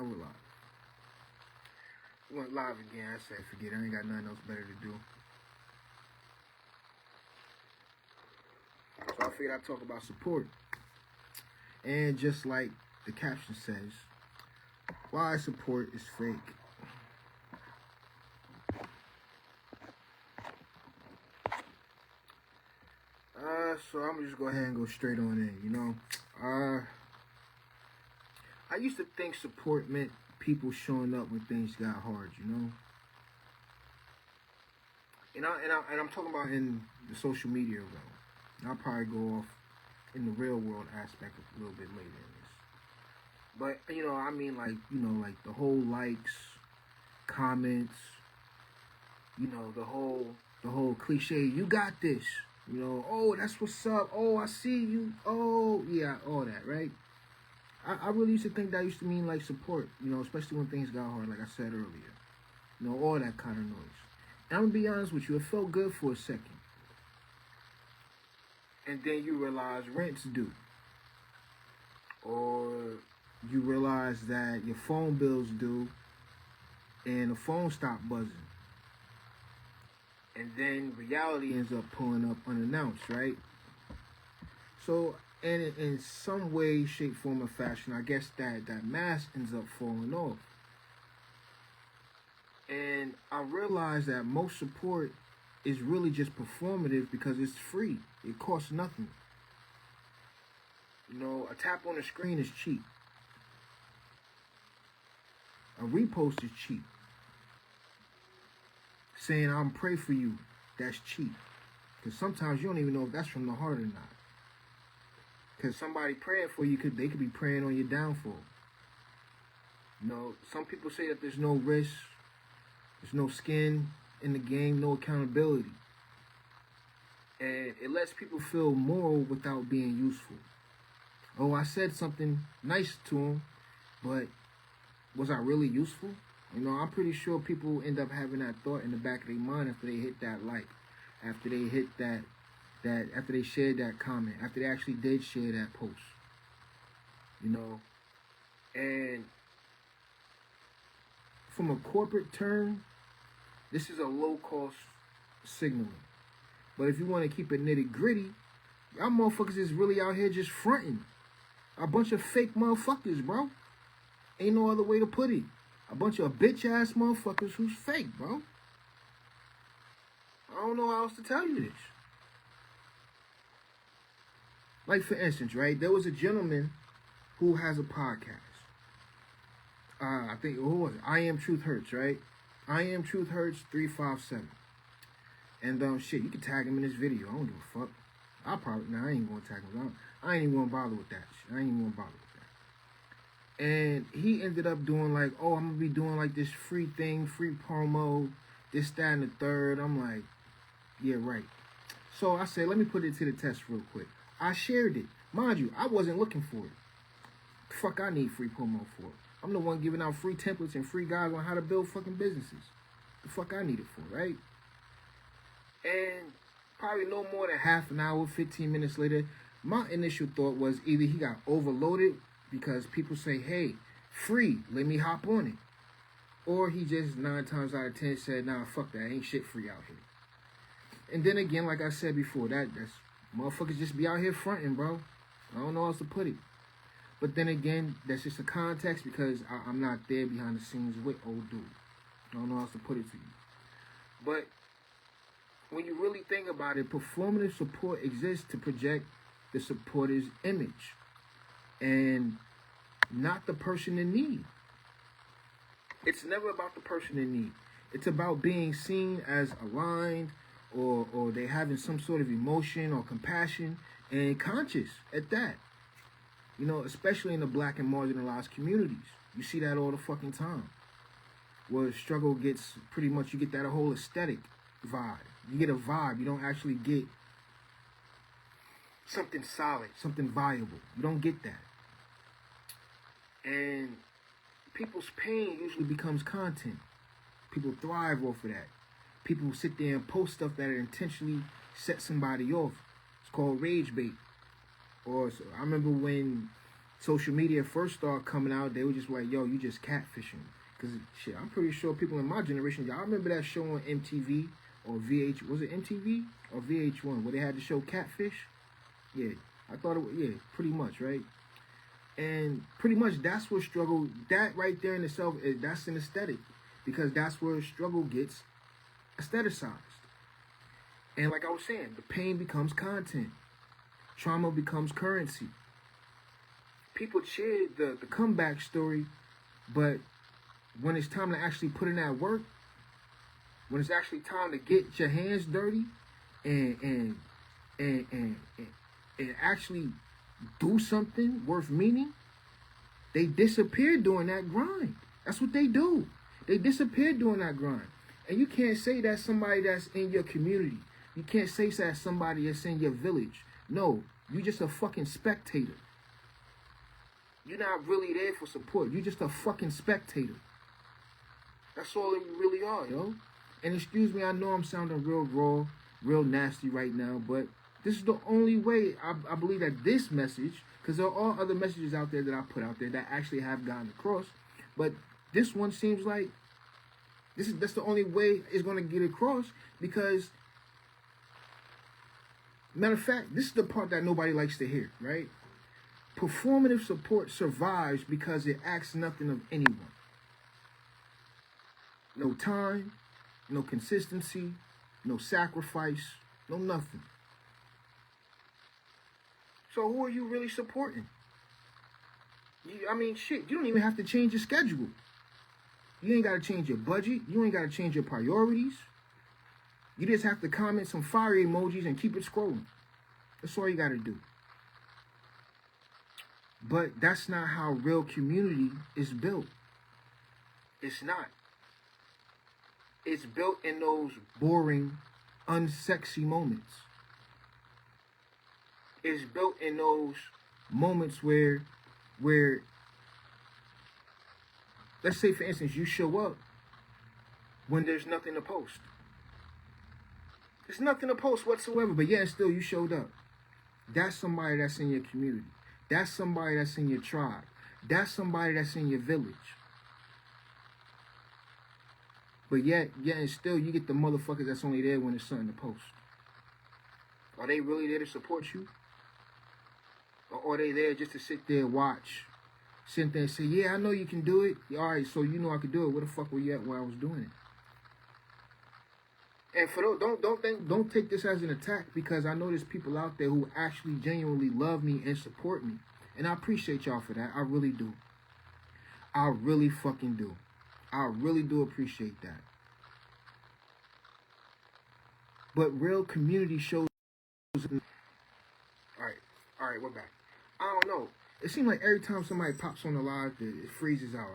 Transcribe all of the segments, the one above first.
Now we're live. We went live again. I said, forget it. I ain't got nothing else better to do. So I figured I'd talk about support. And just like the caption says, why support is fake. So I'm gonna just go ahead and go straight on in, I used to think support meant people showing up when things got hard, And I'm talking about in the social media realm. I'll probably go off in the real world aspect a little bit later in this. But I mean like the whole likes, comments, the whole cliche, you got this. Oh, that's what's up. Oh, I see you. Oh, yeah, all that, right? I really used to think that used to mean like support, especially when things got hard, like I said earlier. All that kind of noise. And I'm gonna be honest with you, it felt good for a second. And then you realize rent's due. Or you realize that your phone bill's due and the phone stopped buzzing. And then reality ends up pulling up unannounced, right? So, and in some way, shape, form, or fashion, I guess that mask ends up falling off. And I realized that most support is really just performative because it's free. It costs nothing. A tap on the screen is cheap. A repost is cheap. Saying I'm pray for you, that's cheap. Because sometimes you don't even know if that's from the heart or not. Because somebody praying for you, they could be praying on your downfall. Some people say that there's no risk, there's no skin in the game, no accountability. And it lets people feel moral without being useful. Oh, I said something nice to them, but was I really useful? I'm pretty sure people end up having that thought in the back of their mind after they hit that like, after they hit that after they shared that comment, after they actually did share that post. And from a corporate term, this is a low-cost signaling. But if you want to keep it nitty-gritty, y'all motherfuckers is really out here just fronting. A bunch of fake motherfuckers, bro. Ain't no other way to put it. A bunch of bitch-ass motherfuckers who's fake, bro. I don't know how else to tell you this. Like, for instance, right? There was a gentleman who has a podcast. I think, who was it? I Am Truth Hurts, right? I Am Truth Hurts 357. And, shit, you can tag him in this video. I don't give a fuck. I ain't gonna tag him. I ain't even gonna bother with that shit. And he ended up doing like, oh, I'm gonna be doing like this free thing, free promo, this, that, and the third. I'm like, yeah, right. So I said, let me put it to the test real quick. I shared it. Mind you, I wasn't looking for it. The fuck I need free promo for? I'm the one giving out free templates and free guides on how to build fucking businesses. The fuck I need it for, right? And probably no more than half an hour, 15 minutes later, my initial thought was either he got overloaded because people say, hey, free, let me hop on it. Or he just 9 times out of 10 said, nah, fuck that, ain't shit free out here. And then again, like I said before, that's motherfuckers just be out here fronting, bro. I don't know how else to put it. But then again, that's just a context because I'm not there behind the scenes with old dude. I don't know how else to put it to you. But when you really think about it, performative support exists to project the supporter's image and not the person in need. It's never about the person in need. It's about being seen as aligned or they having some sort of emotion or compassion and conscious at that. Especially in the black and marginalized communities. You see that all the fucking time. Where struggle gets pretty much, you get that whole aesthetic vibe. You get a vibe. You don't actually get something solid, something viable. You don't get that. And people's pain usually becomes content. People thrive off of that. People sit there and post stuff that intentionally set somebody off. It's called rage bait. Or so, I remember when social media first started coming out, they were just like, yo, you just catfishing. Because, shit, I'm pretty sure people in my generation, y'all remember that show on MTV or VH, was it MTV or VH1, where they had the show Catfish? Yeah, I thought it was, yeah, pretty much, right? And pretty much that's where struggle, that right there in itself, that's an aesthetic. Because that's where struggle gets aestheticized. And like I was saying, the pain becomes content. Trauma becomes currency. People cheer the comeback story, but when it's time to actually put in that work, when it's actually time to get your hands dirty and actually do something worth meaning, they disappear doing that grind. That's what they do. They disappear doing that grind. And you can't say that's somebody that's in your community. You can't say that's somebody that's in your village. No, you're just a fucking spectator. You're not really there for support. You're just a fucking spectator. That's all you really are, yo. And excuse me, I know I'm sounding real raw, real nasty right now, but this is the only way I believe that this message, because there are other messages out there that I put out there that actually have gotten across, but this one seems like that's the only way it's going to get across, because, matter of fact, this is the part that nobody likes to hear, right? Performative support survives because it asks nothing of anyone. No time, no consistency, no sacrifice, no nothing. So who are you really supporting? I mean, shit, you don't even have to change your schedule. You ain't got to change your budget. You ain't got to change your priorities. You just have to comment some fire emojis and keep it scrolling. That's all you got to do. But that's not how real community is built. It's not. It's built in those boring, unsexy moments. It's built in those moments where, let's say, for instance, you show up when there's nothing to post. There's nothing to post whatsoever, but yeah, still you showed up. That's somebody that's in your community. That's somebody that's in your tribe. That's somebody that's in your village. But yet and still, you get the motherfuckers that's only there when there's something to post. Are they really there to support you? Or are they there just to sit there and watch? Sit there and say, yeah, I know you can do it. All right, so you know I could do it. Where the fuck were you at while I was doing it? And for those, don't take this as an attack, because I know there's people out there who actually genuinely love me and support me. And I appreciate y'all for that. I really do. I really fucking do. I really do appreciate that. But real community shows. All right, we're back. I don't know. It seems like every time somebody pops on the live, it freezes out.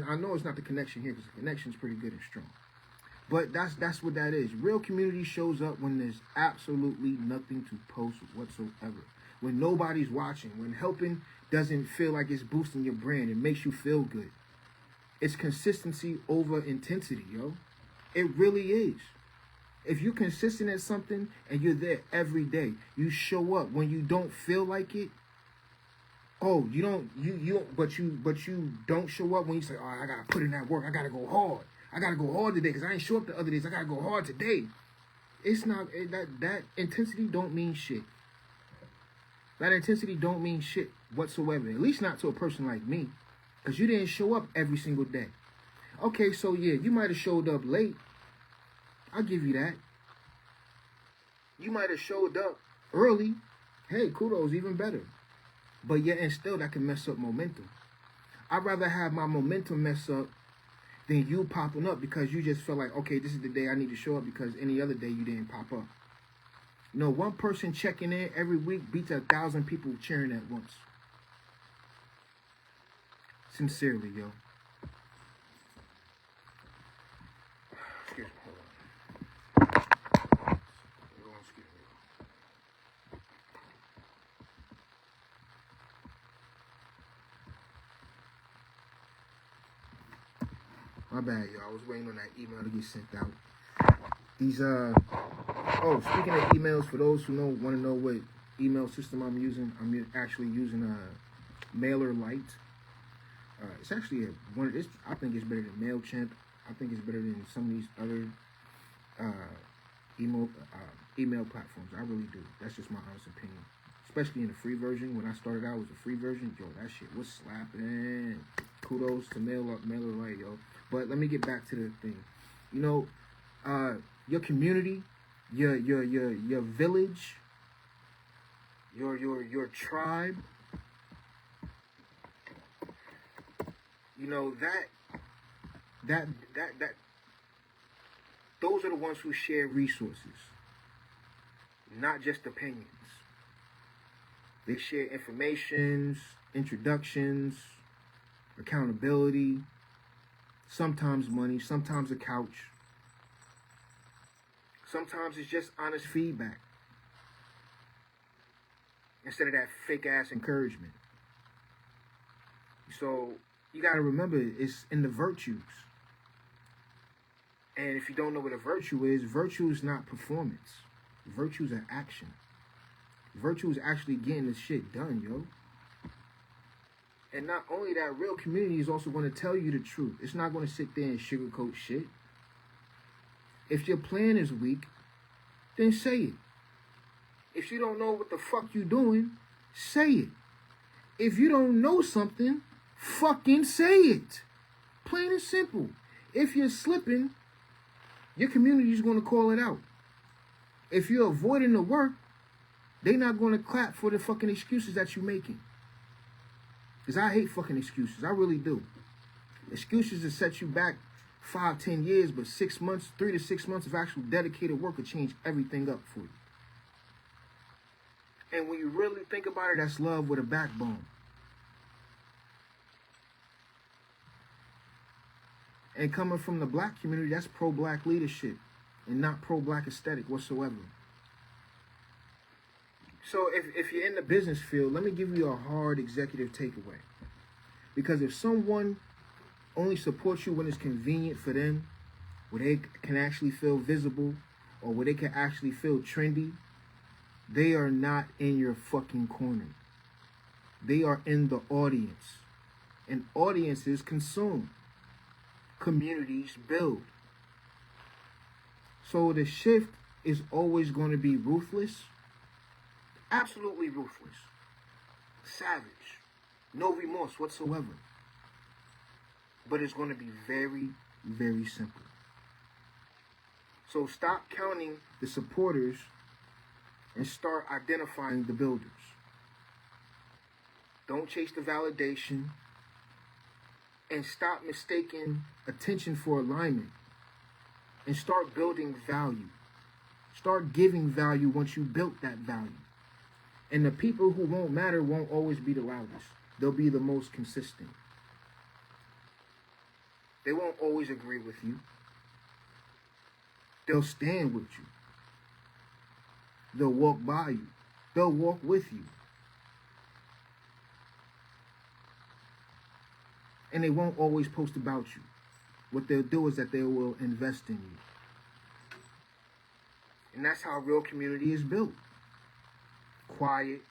I know it's not the connection here, because the connection's pretty good and strong. But that's what that is. Real community shows up when there's absolutely nothing to post whatsoever. When nobody's watching. When helping doesn't feel like it's boosting your brand. It makes you feel good. It's consistency over intensity, yo. It really is. If you're consistent at something and you're there every day, you show up when you don't feel like it. Oh, but you don't show up when you say, oh, I gotta put in that work. I gotta go hard. I gotta go hard today because I ain't show up the other days. I gotta go hard today. It's not that intensity don't mean shit. That intensity don't mean shit whatsoever. At least not to a person like me, because you didn't show up every single day. Okay, so yeah, you might have showed up late. I'll give you that. You might have showed up early. Hey, kudos, even better. But yeah, and still that can mess up momentum. I'd rather have my momentum mess up than you popping up because you just feel like, okay, this is the day I need to show up because any other day you didn't pop up. You know, one person checking in every week beats 1,000 people cheering at once. Sincerely, yo. Excuse me, hold on. Excuse me. My bad, y'all. I was waiting on that email to get sent out. These, speaking of emails, for those who want to know what email system I'm using, I'm actually using MailerLite. It's actually one of this. I think it's better than Mailchimp. I think it's better than some of these other email platforms. I really do. That's just my honest opinion. Especially in the free version. When I started out, it was a free version. Yo, that shit was slapping. Kudos to MailerLite, yo. But let me get back to the thing. You know, your community, your village, your tribe. You know, that those are the ones who share resources, not just opinions. They share informations, introductions, accountability, sometimes money, sometimes a couch. Sometimes it's just honest feedback instead of that fake ass encouragement. So you got to remember, it's in the virtues. And if you don't know what a virtue is not performance. Virtues are action. Virtue is actually getting this shit done, yo. And not only that, real community is also going to tell you the truth. It's not going to sit there and sugarcoat shit. If your plan is weak, then say it. If you don't know what the fuck you doing, say it. If you don't know something, fucking say it. Plain and simple. If you're slipping, your community is going to call it out. If you're avoiding the work, they're not going to clap for the fucking excuses that you're making. Because I hate fucking excuses. I really do. Excuses that set you back 5, 10 years, but 6 months, 3 to 6 months of actual dedicated work will change everything up for you. And when you really think about it, that's love with a backbone. And coming from the black community, that's pro-black leadership and not pro-black aesthetic whatsoever. So if you're in the business field, let me give you a hard executive takeaway. Because if someone only supports you when it's convenient for them, where they can actually feel visible, or where they can actually feel trendy, they are not in your fucking corner. They are in the audience. And audiences consume. Communities build. So the shift is always going to be ruthless. Absolutely ruthless. Savage. No remorse whatsoever. But it's going to be very, very simple. So stop counting the supporters and start identifying the builders. Don't chase the validation. And stop mistaking attention for alignment. And start building value. Start giving value once you built that value. And the people who won't matter won't always be the loudest. They'll be the most consistent. They won't always agree with you. They'll stand with you. They'll walk by you. They'll walk with you. And they won't always post about you. What they'll do is that they will invest in you. And that's how real community is built. Quiet,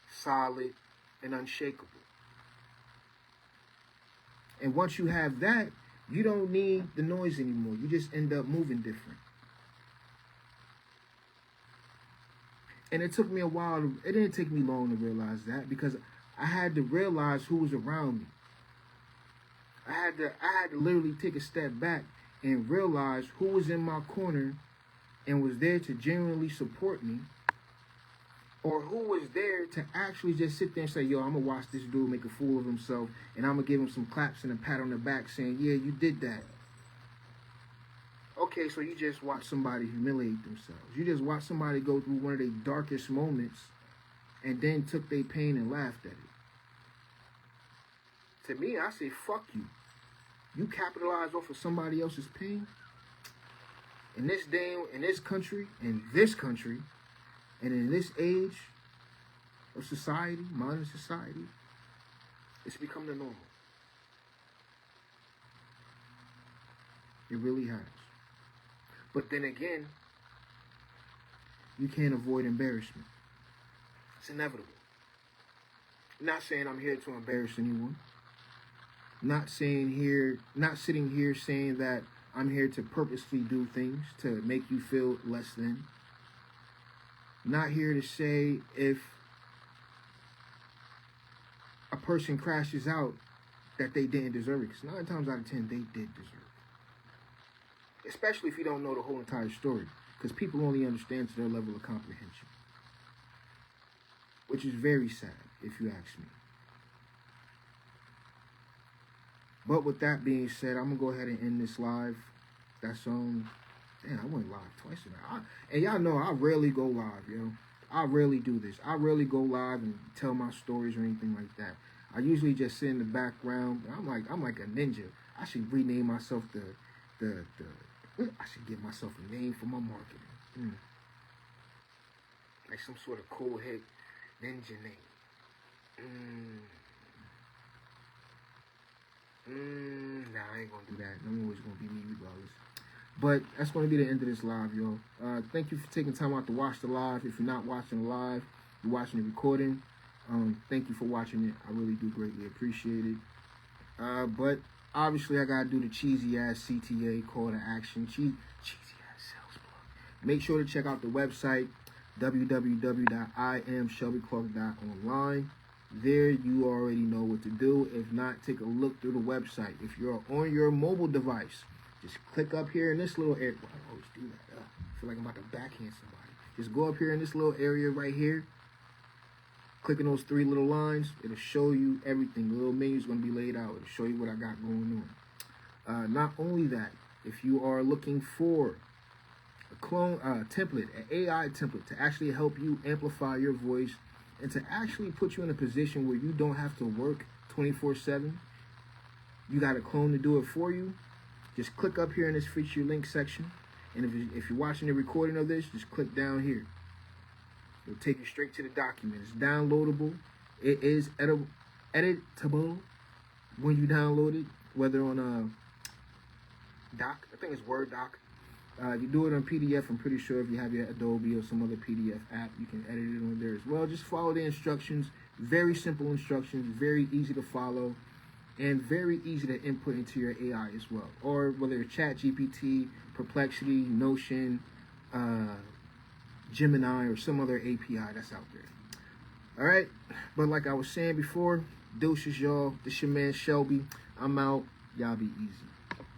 solid, and unshakable. And once you have that, you don't need the noise anymore. You just end up moving different. And it took me a while. It didn't take me long to realize that, because I had to realize who was around me. I had to literally take a step back and realize who was in my corner and was there to genuinely support me, or who was there to actually just sit there and say, yo, I'm going to watch this dude make a fool of himself, and I'm going to give him some claps and a pat on the back saying, yeah, you did that. Okay, so you just watched somebody humiliate themselves. You just watched somebody go through one of their darkest moments and then took their pain and laughed at it. To me, I say, fuck you. You capitalize off of somebody else's pain? In this day, in this country, and in this age of society, modern society, it's become the normal. It really has. But then again, you can't avoid embarrassment. It's inevitable. Not saying I'm here to embarrass anyone. Not sitting here saying that I'm here to purposely do things to make you feel less than. Not here to say if a person crashes out that they didn't deserve it. Because 9 times out of 10, they did deserve it. Especially if you don't know the whole entire story. Because people only understand to their level of comprehension. Which is very sad, if you ask me. But with that being said, I'm going to go ahead and end this live. That's damn, I went live twice tonight. And y'all know I rarely go live, yo. I rarely do this. I rarely go live and tell my stories or anything like that. I usually just sit in the background. I'm like a ninja. I should rename myself I should give myself a name for my marketing. Like some sort of cool hit ninja name. Nah, I ain't gonna do that. I'm always gonna be me regardless. But that's gonna be the end of this live, yo. Thank you for taking time out to watch the live. If you're not watching the live, you're watching the recording. Thank you for watching it. I really do greatly appreciate it. But obviously I gotta do the cheesy ass CTA call to action. Cheesy ass sales plug. Make sure to check out the website www.imshelbyclark.online. There you already know what to do. If not, take a look through the website. If you're on your mobile device, just click up here in this little area. Well, I always do that. I feel like I'm about to backhand somebody. Just go up here in this little area right here. Clicking those 3 little lines, it'll show you everything. The little menu is going to be laid out. It'll show you what I got going on. Not only that, if you are looking for a clone template, an AI template to actually help you amplify your voice and to actually put you in a position where you don't have to work 24/7, you got a clone to do it for you. Just click up here in this feature link section. And if you're watching the recording of this, just click down here. It'll take you straight to the document. It's downloadable. It is editable when you download it, whether on a doc. I think it's Word doc. If you do it on PDF, I'm pretty sure if you have your Adobe or some other PDF app, you can edit it on there as well. Just follow the instructions. Very simple instructions, very easy to follow, and very easy to input into your AI as well. Or whether it's ChatGPT, Perplexity, Notion, Gemini, or some other API that's out there. All right, but like I was saying before, deuces, y'all. This your man Shelby. I'm out. Y'all be easy.